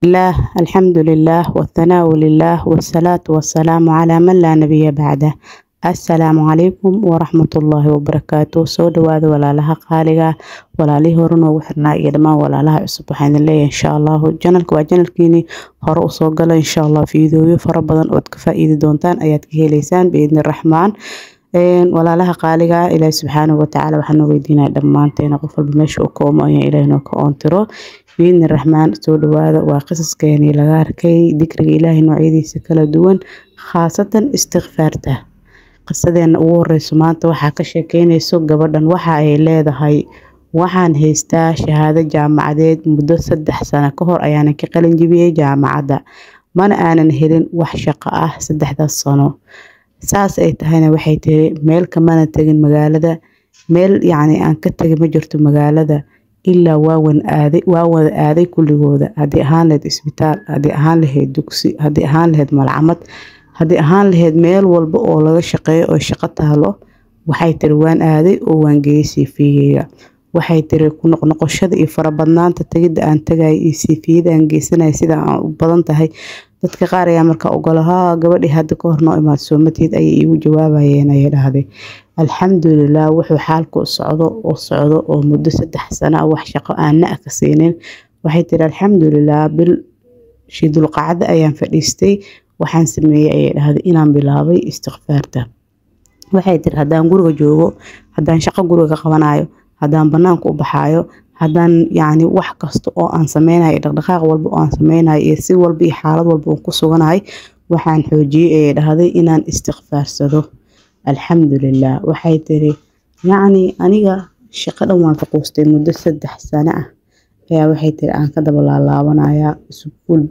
الله الحمد لله والثناء لله والصلاة والسلام على من لا نبي بعده. السلام عليكم ورحمة الله وبركاته. سو دواada walaalaha qaaliga walaalihii hore noogu xirnaa iyo dhamaan walaalaha cusub waxaan leeyahay insha Allah channelka waa channelkiini hore u soo gala insha Allah fiidiyooyo fara badan oo ka faa'iidi doontaan ayaad ka heleysaan biidna Raxmaan. walaalaha qaaliga Ilaahay subhanahu wa ta'ala waxaan weydiinaa dhamaanteena qof walba meesha uu ka oomo Ilaahay noo ka oontiro biidna Raxmaan. soo dhawaada waa qisaskeeni laga arkay dhikriga Ilaahay noocyadiisa kala duwan khaasatan istighfaarta. qisadeena ugu horeyso maanta waxa ka sheekeynayso gabadhan waxa ay leedahay waxaan haystaa shahaado jaamacadeed muddo 3 sano ka hor ayaan ka qalin jibiyay jaamacadda mana aanan helin wax shaqo ah 3 sano. saas ay tahayna waxay tiri meel kamana tagin magaalada meel yani aan ka tagay ma jirto magaalada ilaa waa wada aaday kulligooda hadii ahaan lahayd isbitaal hadii ahaan lahayd dugsi hadii ahaan lahayd malcamad hadii ahaan lahayd meel walba oo laga shaqeeyo oo shaqo taalo waxay tiri waan aaday oo waan geeyay fiiga. waxay tiri ku noqoshada iyo farabadnaanta tagida aan tagay iyo sifiida aan geysanay sida aan u badan tahay dadka qaar ayaa marka ogolaha gabadhii hadda ka horno imaad Soomaaliyeed ay igu jawaabayeen ay dhahday alxamdulillah wuxuu xaalku socdo oo muddo 3 sano wax shaqo aan ka siinin. waxay tiri alxamdulillah bil shidul qaacada ayaan fadhiistay waxaan sameeyay ay dhahday inaan bilaabay istighfaarta. waxay tiri hadaan guriga joogo hadaan shaqo guriga qabanayo hadaan banaanka u baxayo hadaan yani wax kasto oo aan sameeyay dhaqdhaqaaq walba oo aan sameeyay iyo si walba iyo xaalad walba oo ku suganahay waxaan xoojiyay ay dhahday inaan istighfaarsado. alxamdulillah waxay tiri yani aniga shaqadan waan ka qoostay muddo 3 sano ah ayaa waxay tiri aan ka daba laabanaya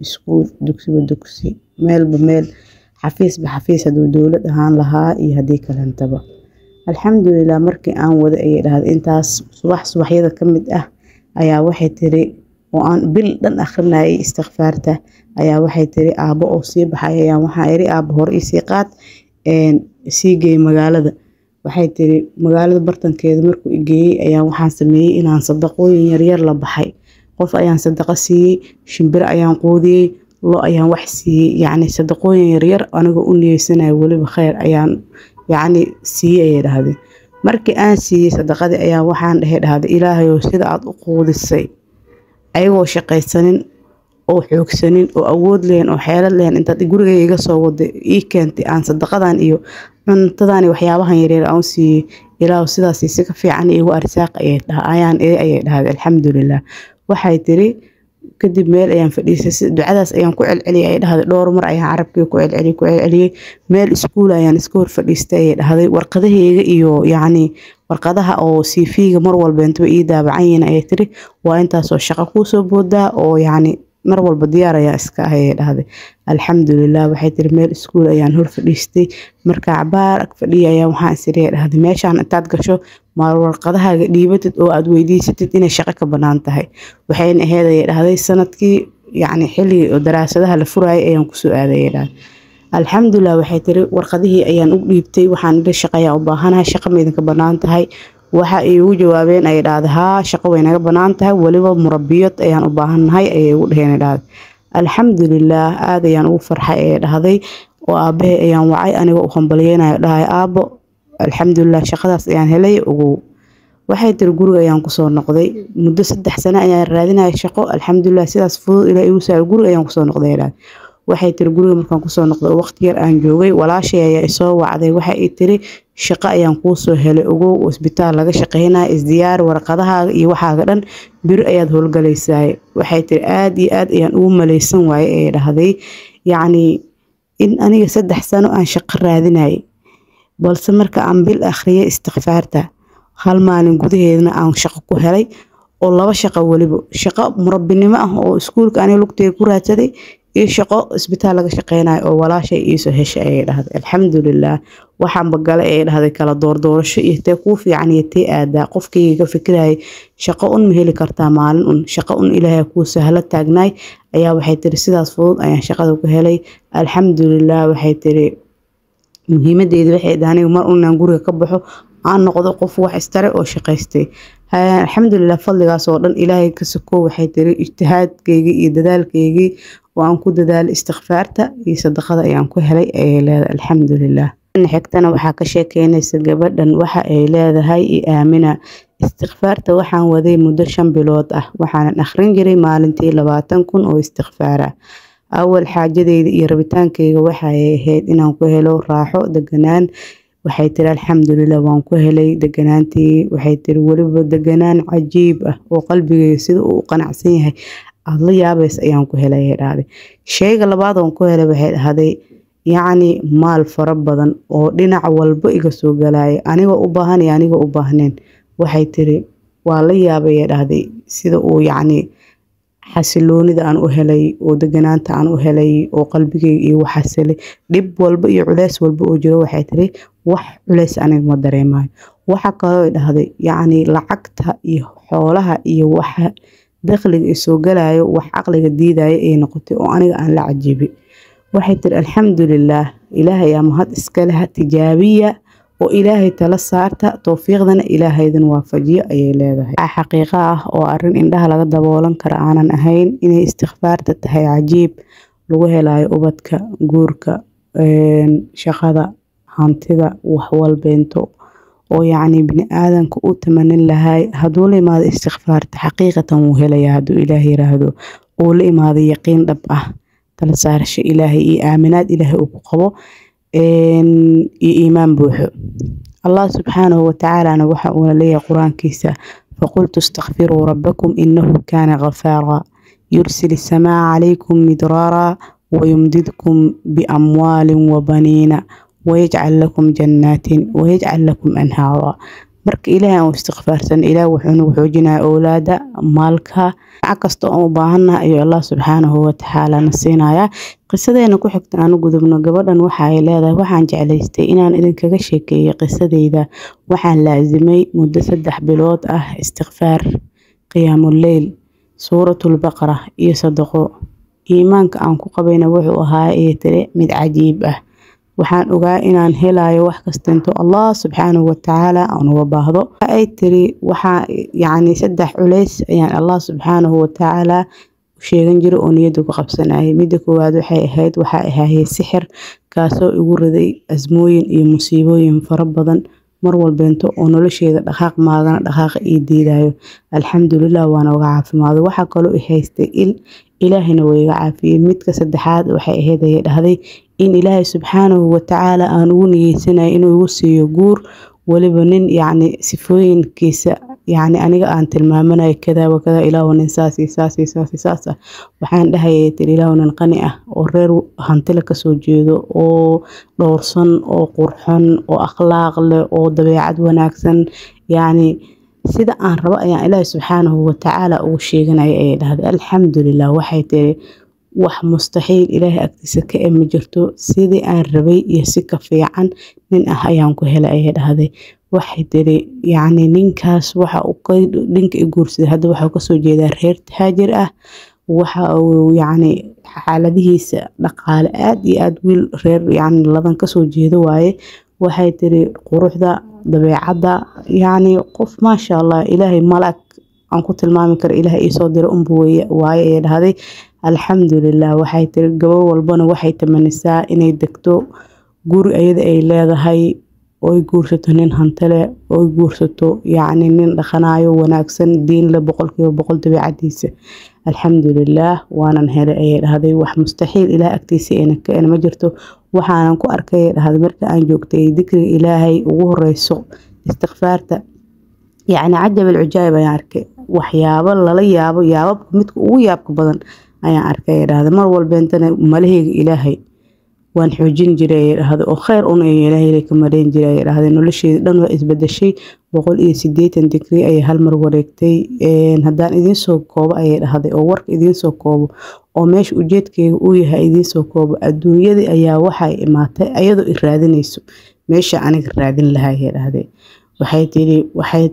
iskuul dugsi meel xafiis haduu dawlad ahaan lahaa iyo hadii kalantaba. alxamdulillah markii aan wada ay dhahday intaas subaxyada kamid ah ayaa waxay tiri oo aan bil dhan akhrinayay istighfaarta ayaa waxay tiri aabo oo sii baxay ayaan waxa iri aabo hor ii qaad sii geey magaalada. waxay tiri magaalada bartankeeda markuu igeeyay ayaa waxaan sameeyay inaan sadaqooyin yar la baxay qof ayaan sadaqa siiyay shimbir ayaan qoodiyay loo ayaan wax siiyay yani sadaqooyin yar aniga u niyeysanayo waliba khayr ayaan يعني سيئة هذه مركي أنا سيئة صدقاتي أيام وحان هذا إلهي وسيد عاد أقود السي أيوة شقي سنين أو حوك سنين أو أود لين أو حيال لين أنت تقول جيجا صوّد كنت عن صدقاتان إيو من تداني وحيابها يرير أو سي إلهي وسيد سيسك في عني إيو أرساق أيان هذا الحمد لله وحي تري kadib meel ayaan fadhiisay ducadaas ayaan ku celceliyay ay dhahday dhowr mar ayaan carabkii ku celceliyay meel iskuul ayaan iska hor fadhiistay ay dhahday warqadahayga iyo yani warqadaha oo CV-ga mar walba inta ii daabacan ay tiri waa intaas oo shaqo ku soo boodaa oo yani mar walba diyaar ayaa iska ay dhahday. alxamdulillah waxay tiri meel iskuul ayaan hor fadhiistay marka cabaar ag fadhiyay ayaan waxaan isirey dhahday meeshaan intaad gasho maar warqadahaaga dhiibatid oo aad weydiisatid inay shaqo ka banaan tahay. waxayna ahayd ay dhahday sanadkii yani xilli oo daraasadaha la furayay ayaan ku soo aaday dhahday. alxamdulillah waxay tiri warqadihii ayaan u dhiibtay waxaan shaqaya u baahanahay shaqo meedin ka banaan tahay waxa ay ugu jawaabeen ay dhahday ha shaqo way naga banaan tahay waliba murabbiyad ayaan u baahanahay ay ugu dhaheen dhahday. alxamdulillah aad ayaan ugu farxay ay dhahday oo aabahay ayaan wacay aniga u hambalyeynay dhahay aabo alxamdulillah shaqadaas ayaan helay ugu. waxay tiri guriga ayaan ku soo noqday muddo 3 sano ayaan raadinay shaqo alxamdulillah sidaas fudud ilaa igu soo guriga ayaan ku soo noqday dhahday. waxay tiri guriga markaan ku soo noqday waqti yar aan joogay walaashay ayaa soo wacday waxay ii tiri shaqo ayaan ku soo helay ugu isbitaal laga shaqeynaa isdiyaar warqadaha iyo waxaaga dhan bir ayaad howlgalaysay. waxay tiri aad iyo aad ayaan ugu maleysan waayay ay dhahday yani in aniga 3 sano aan shaqo raadinay balse marka aan bil akhriyay istighfaarta hal maalin gudaheedna aan shaqo ku helay oo 2 shaqo waliba shaqo murabbinimo ah oo iskuulka aan lugtay ku raadsaday iyo shaqo isbitaal laga shaqeynaayo oo walaashay ii soo heshay ay dhahday. alxamdulillah waxaan bagalay ay dhahday kala doorasho iyo tee ku fiican iyo tee aada qofkii ka fikirayay shaqo un ma heli kartaa maalin un shaqo un ilaahay ku sahla taagnay ayaa waxay tiri sidaas fudud ayaan shaqada ku helay. alxamdulillah waxay tiri muhiimadeedu waxay dhaanay mar un aan guriga ka baxo aan noqdo qof wax istare oo shaqaystay. الحمد لله فضلك صورا إلهي كسكو وحيتري اجتهاد كيجي يدلال كيجي وأنكو دلال استغفارته يصدق هذا يعني هلي الحمد لله إن حكتنا وحكى شيء كينيس جبدا وحا إلى هاي آمنة استغفارته وحان وذي مدشن بلوت وحان أخرين جري مالنتي لباتن كن أو استغفاره أول حاجة دي يربطان كي وحا هيد إنهم كهلو راحو دقنان waxay tiri alxamdulilah waan ku helay deganaantii waxay tiri waliba deganaan cajiib ah oo qalbigayga sida uu qanacsan yahay aad la yaabays ayaan ku helay dhahday sheyga labaad oo ku helay waxay dhahday yacni maal fara badan oo dhinac walba iga soo galay aniga u baahan iyo aniga u baahneen waxay tiri waa la yaabay dhahday sida uu yacni xasiloonida aan u helay oo deganaanta aan u helay oo qalbigayga iyo waxaasle dhib walba iyo culays walba oo jiro waxay tiri wax culays aniga ma dareemayo waxa kale oo dhahday yacni lacagta iyo xoolaha iyo waxa dakhliga soo galayo wax aqliga diidayo ay noqotay oo aniga aan la cajibi waxay tiri alxamdulilah ilaahay ama had iska leh tijaabiya oo ilaahay tala saarta tawfiiqdana ilaahaydan waafajiyo ayay leedahay xaqiiqo ah oo arin indhaha laga daboolan kara aanan ahayn inay istighfaarta tahay cajiib lagu helayo ubadka guurka shaqada hantida wax walbeento oo yacni bini aadanka u tamanin lahay haduu la imaado istighfaarta xaqiiqatan wuu helaya haduu ilaahay yiraahdo oo la imaado yaqiin dhab ah tala saarasho ilaahay iyo aaminaad ilaahay uu ku qabo إيمان بوحو الله سبحانه وتعالى أنا وحا ولي قرآن كيسا فقلت استغفروا ربكم إنه كان غفارا يرسل السماء عليكم مدرارا ويمددكم بأموال وبنين ويجعل لكم جنات ويجعل لكم أنهارا مرك إلهي واستغفارسن إله وحون وحوجنا أولادا مالكا عكستو أو باهنا أي الله سبحانه وتعالى نسينايا قصدينا ku xigta aan u gudubno gabadhan waxa ay leedahay waxaan jeclaystay inaan idin kaga sheekeeyo qisadeyda waxaan laazimay muddo 3 bilood ah istighfaar qiyaamul layl suuratul baqara iyo sadaqo iimaanka aan ku qabayna wuxuu ahaa ee tire mid cajiib ah waxaan ogaa inaan helayo wax kastanto Allah subhanahu wa ta'ala aan uga baahdo ay tiri waxa yaani 3 culays ayaan Allah subhanahu wa ta'ala sheegan jiro oo niyadu ku qabsanay mid koowaad waxay ahayd sixir kaasoo igu riday asmooyin iyo musiibooyin fara badan mar walbeento oo nolosheeda dhaqaaq maagana dhaqaaq ii diidayo alxamdulillah waana uga caafimaado waxa kale oo haystay ilaahina way iga caafiyay midka saddexaad waxay ahayd ay dhahday in ilaahay subhanahu wa ta'ala aan ugu niyeysanayo inuu igu siiyo guur waliba nin yacni sifooyinkiisa يعني أنا أنت المامنة كذا وكذا إله ونساسي ساسي وحان دهي إله وننقنئة ورير هانتلك سوجيدو أو دورسن أو قرحن أو أخلاق أو ضبيعة وناكسن يعني سيدا أن ربا يعني إله سبحانه وتعالى أو شيغنا هذا الحمد لله وحيتي wax mustaxiil ilaahay agtiisa ka imijirto sidii aan rabay iyo si ka fiican nin ah ayaan ku helay ay dhahday waxay tiri yaani ninkaas waxa uu ka dhinka guursaday hadda waxa ka soo jeedaa reer taajir ah waxa uu yaani xaaladihiisa dhaqaale aad iyo aad wiil reer yaani ladan ka soo jeedo waaye waxay tiri quruxda dabeecada yaani qof ma sha Allah ilaahay malak aan ku tilmaami karo ilaahay ii soo diray waaye ay dhahday alxamdulilah waxay tiri gabadh walbana waxay tamanisaa inay degto guri ayada ay leedahay oo ay guursato nin hantale oo ay guursato yacni nin dhaqanayo wanaagsan diin la 100% dabeecadiisa alxamdulilah waanan helay ay dhahday wax mustaxiil ilaa agtiisa in ma jirto waxaan ku arkay dhahday marka aan joogtay dikriga ilaahay ugu horeyso istighfaarta yacni cajab alcujaayib ayaan arkay waxyaabo lala yaabo midka ugu yaabka badan ayaan arkay dhahday mar walba intana malahayga ilaahay waan xoojin jiray dhahday oo khayr un ilaahay ka mareyn jiray dhahday nolosheeda dhan waa isbedeshay 180 digrii ay hal mar wareegtay hadaan idin soo koobo ay dhahday oo warka idin soo koobo oo meesha ujeedkeega uu yahay idin soo koobo adduunyada ayaa waxay imaatay ayadoo iraadinayso meesha aniga raadin lahaa ay dhahday waxay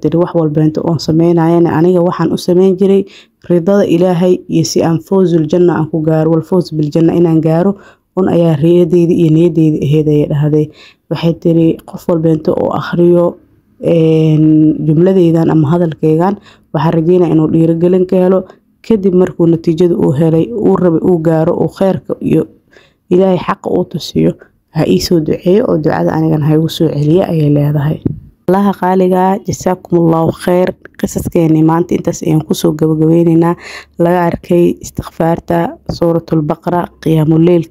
tiri wax walba inta oo sameynayna aniga waxaan u sameyn jiray ridada ilaahay iyo si aan fawzul janna aan ku gaaro wal fawz bil janna inaan gaaro on ayaa riyadeedii iyo niyadeedii ahayd ay dhahday waxay tiri qof walba inta oo akhriyo jumladeydan ama hadalkeygan waxaan rajeynaa inuu dhiirigelin ka helo kadib markuu natiijada uu helay uu rabay uu gaaro oo khayrka iyo ilaahay xaq uu tusiyo ha ii soo duceeyo oo ducada anigan ha igu soo celiyo ayay leedahay الله خالقا جزاكم الله خير قصص كيني مانت انت سيان كسو قبقوينينا لغا أركي استغفارتا سورة البقرة قيام الليل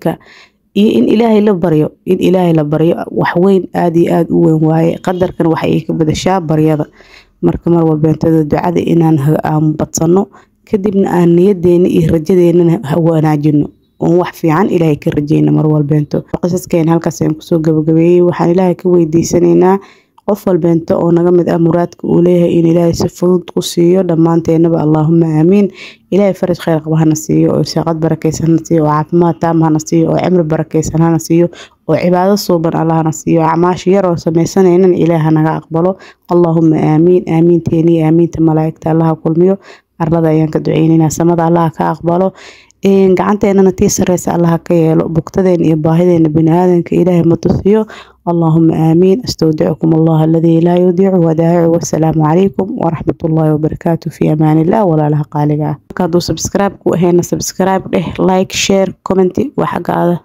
إن إلهي لبريو وحوين آد وين واي قدر كان وحييك بدا شاب بريضة مركمر والبنتو دعادة إنان بطسنو كدبنا آن نيدين رجدين هو ناجنو wax fiican ilaahay ka rajeyna mar walbeento qisaskeena halkaas aan kusoo gabagabeeyay waxaan ilaahay ka weydiisanaynaa qof walbeento oo naga mid ah muraadka uu leeyahay in ilaahay si fudud ku siiyo dhamaanteenaba allahumma aamiin ilaahay faraj khayr qaba hana siiyo oo shaqad barakeysan hana siiyo oo caafimaad taam hana siiyo oo cimri barakeysan hana siiyo oo cibaado suuban allah hana siiyo acmaash yar oo sameysanaynaan ilaahay naga aqbalo allahumma aamiin aamiinteeni aamiinta malaa'igta allah kulmiyo arlada ayaan ka duceynaynaa samada allah ka aqbalo gacanteena tii sareysa allah ka yeelo bugtadeena iyo baahideena bini'aadanka ilaahay ma tusiyo اللهم آمين استودعكم الله الذي لا يضيع ودائعه والسلام عليكم ورحمة الله وبركاته في أمان الله ولا لها قالقة كادو سبسكرايب وهنا سبسكرايب لايك شير كومنتي وحق هذا